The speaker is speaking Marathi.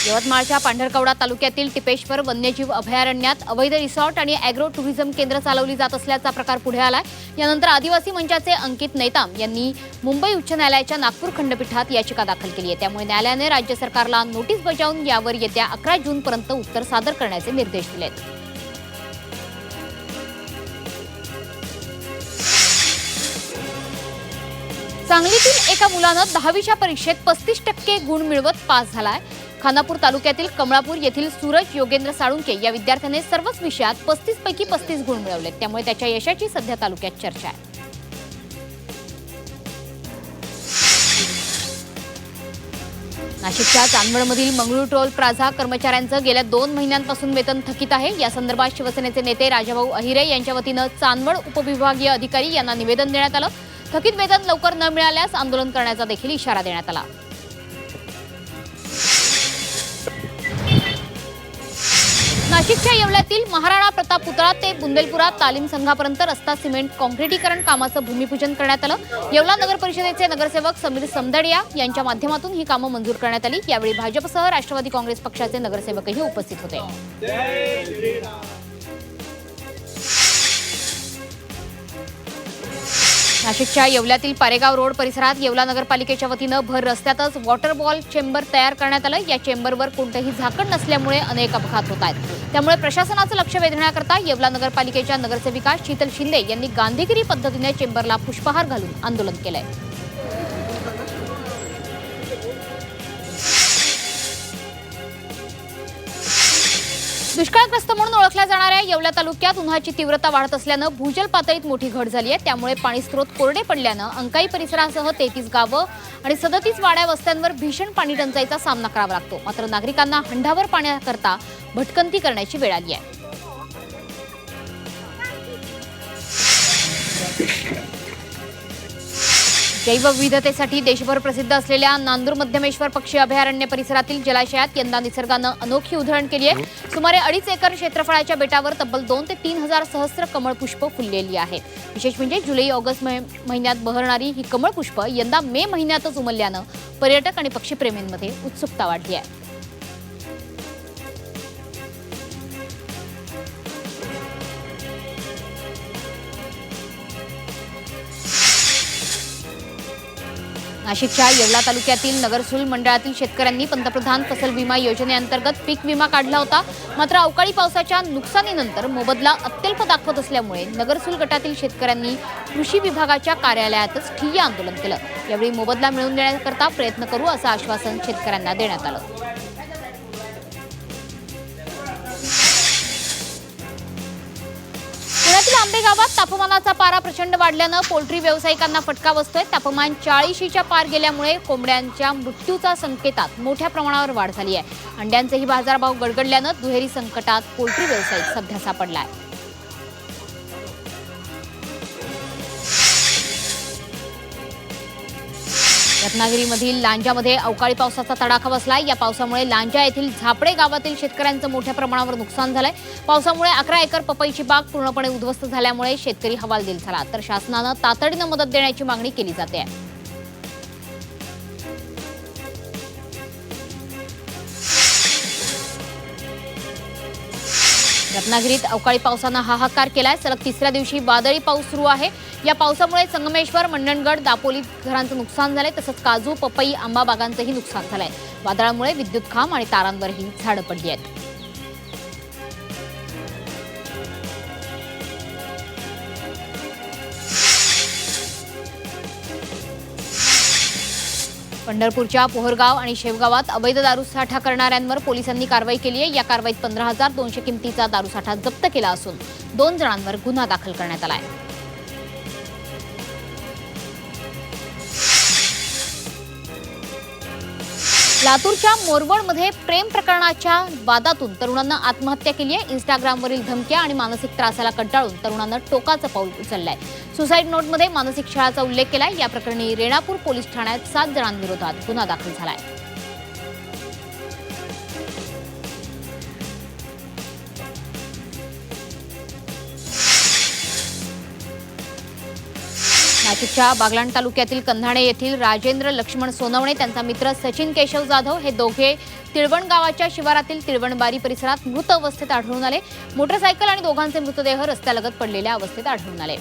यवतमाळच्या पांढरकवडा तालुक्यातील टिपेश्वर वन्यजीव अभयारण्यात अवैध रिसॉर्ट आणि ॲग्रो टुरिझम केंद्र चालवली जात असल्याचा प्रकार पुढे आलाय। यानंतर आदिवासी मंचाचे अंकित नेताम यांनी मुंबई उच्च न्यायालयाच्या नागपूर खंडपीठात याचिका दाखल केली आहे। त्यामुळे न्यायालयाने राज्य सरकारला नोटीस बजावून यावर येत्या 11 जूनपर्यंत उत्तर सादर करण्याचे निर्देश दिले आहेत। सांगलीतील एका मुलानं 10वीच्या परीक्षेत 35% गुण मिळवत पास झालाय। खानापूर तालुक्यातील कमळापूर येथील सूरज योगेंद्र साळुंके या विद्यार्थ्याने सर्वच विषयात 35 पैकी 35 गुण मिळवले। त्यामुळे त्याच्या यशाची सध्या तालुक्यात चर्चा आहे। नाशिकच्या चांदवडमधील मंगळूर टोल प्लाझा कर्मचाऱ्यांचं गेल्या 2 महिन्यांपासून वेतन थकीत आहे। या संदर्भात शिवसेनेचे नेते राजाभाऊ अहिरे यांच्या वतीनं चांदवड उपविभागीय अधिकारी यांना निवेदन देण्यात आलं। थकीत वेतन लवकर न मिळाल्यास आंदोलन करण्याचा देखील इशारा देण्यात आला। नाशिकच्या येवल्यातील महाराणा प्रताप पुतळा ते बुंदेलपुरा तालीम संघापर्यंत रस्ता सिमेंट काँक्रिटीकरण कामाचं भूमिपूजन करण्यात आलं। येवला नगर परिषदेचे नगरसेवक समीर समदडिया यांच्या माध्यमातून ही कामं मंजूर करण्यात आली। यावेळी भाजपसह राष्ट्रवादी काँग्रेस पक्षाचे नगरसेवकही उपस्थित होते। नाशिकच्या येवल्यातील पारेगाव रोड परिसरात येवला नगरपालिकेच्या वतीनं भर रस्त्यातच वॉटर बॉल चेंबर तयार करण्यात आलं। या चेंबरवर कोणतेही झाकण नसल्यामुळे अनेक अपघात होत आहेत। त्यामुळे प्रशासनाचं लक्ष वेधण्याकरता येवला नगरपालिकेच्या नगरसेविका शीतल शिंदे यांनी गांधीगिरी पद्धतीने चेंबरला पुष्पहार घालून आंदोलन केलंय। दुष्काळग्रस्त म्हणून ओळखल्या जाणाऱ्या येवला तालुक्यात उन्हाची तीव्रता वाढत असल्यानं भूजल पातळीत मोठी घट झाली आहे। त्यामुळे पाणी स्रोत कोरडे पडल्यानं अंकाई परिसरासह 33 गावं आणि 37 वाड्या वस्त्यांवर भीषण पाणी टंचाईचा सामना करावा लागतो। मात्र नागरिकांना हंडावर पाण्याकरता भटकंती करण्याची वेळ आली आहे। जैवविविधतेसाठी देशभर प्रसिद्ध असलेल्या नांदूर मध्यमेश्वर पक्षी अभयारण्य परिसरातील जलाशयात यंदा निसर्गानं अनोखी उधळण केली आहे। सुमारे 2.5 एकर क्षेत्रफळाच्या बेटावर तब्बल 2 ते 3 हजार सहस्र कमळपुष्प फुललेली आहेत। विशेष म्हणजे जुलै-ऑगस्ट महिन्यात बहरणारी ही कमळपुष्प यंदा मे महिन्यातच उमलल्यानं पर्यटक आणि पक्षीप्रेमींमध्ये उत्सुकता वाढली आहे। नाशिकच्या येवला तालुक्यातील नगरसूल मंडळातील शेतकऱ्यांनी पंतप्रधान फसल विमा योजनेअंतर्गत पीक विमा काढला होता। मात्र अवकाळी पावसाच्या नुकसानीनंतर मोबदला अत्यल्प दाखवत असल्यामुळे नगरसूल गटातील शेतकऱ्यांनी कृषी विभागाच्या कार्यालयातच ठिय्या आंदोलन केलं। यावेळी मोबदला मिळवून देण्याकरता प्रयत्न करू असं आश्वासन शेतकऱ्यांना देण्यात आलं। पुण्यातील आंबे गावात तापमानाचा पारा प्रचंड वाढल्यानं पोल्ट्री व्यावसायिकांना फटका बसतोय। तापमान 40च्या पार गेल्यामुळे कोंबड्यांच्या मृत्यूच्या संकेतात मोठ्या प्रमाणावर वाढ झाली आहे। अंड्यांचेही बाजारभाव गडगडल्यानं दुहेरी संकटात पोल्ट्री व्यावसायिक सध्या सापडलाय। रत्नागिरीमधील लांजामध्ये अवकाळी पावसाचा तडाखा बसलाय। या पावसामुळे लांजा येथील झापडे गावातील शेतकऱ्यांचं मोठ्या प्रमाणावर नुकसान झालंय। पावसामुळे 11 एकर पपईची बाग पूर्णपणे उद्ध्वस्त झाल्यामुळे शेतकरी हवालदिल झाला। तर शासनानं तातडीनं मदत देण्याची मागणी केली जाते आहे। रत्नागिरीत अवकाळी पावसानं हाहाकार केलाय। सलग 3ऱ्या दिवशी वादळी पाऊस सुरू आहे। या पावसामुळे संगमेश्वर, मंडणगड, दापोलीत घरांचं नुकसान झालंय। तसंच काजू, पपई, आंबा बागांचंही नुकसान झालंय। वादळामुळे विद्युत खांब आणि तारांवरही झाडं पडली आहेत। पंढरपूरच्या पोहरगाव आणि शेवगावात अवैध दारूसाठा करणाऱ्यांवर पोलिसांनी कारवाई केली आहे। या कारवाईत 15,200 किमतीचा दारूसाठा जप्त केला असून 2 जणांवर गुन्हा दाखल करण्यात आला आहे। लातूरच्या मोरवडमध्ये प्रेम प्रकरणाच्या वादातून तरुणानं आत्महत्या केली आहे। इंस्टाग्रामवरील धमक्या आणि मानसिक त्रासाला कंटाळून तरुणानं टोकाचं पाऊल उचललंय। सुसाईड नोटमध्ये मानसिक छळाचा उल्लेख केलाय। या प्रकरणी रेणापूर पोलीस ठाण्यात 7 जणांविरोधात गुन्हा दाखल झालाय। नाशिकच्या बागलाण तालुक्यातील कंधाणे येथील राजेंद्र लक्ष्मण सोनवणे त्यांचा मित्र सचिन केशव जाधव हे दोघे तिळवण गावाच्या शिवारातील तिळवणबारी परिसरात मृत अवस्थेत आढळून आले. मोटरसायकल आणि दोघांचे मृतदेह रस्त्यालगत पडलेल्या अवस्थेत आढळून आले.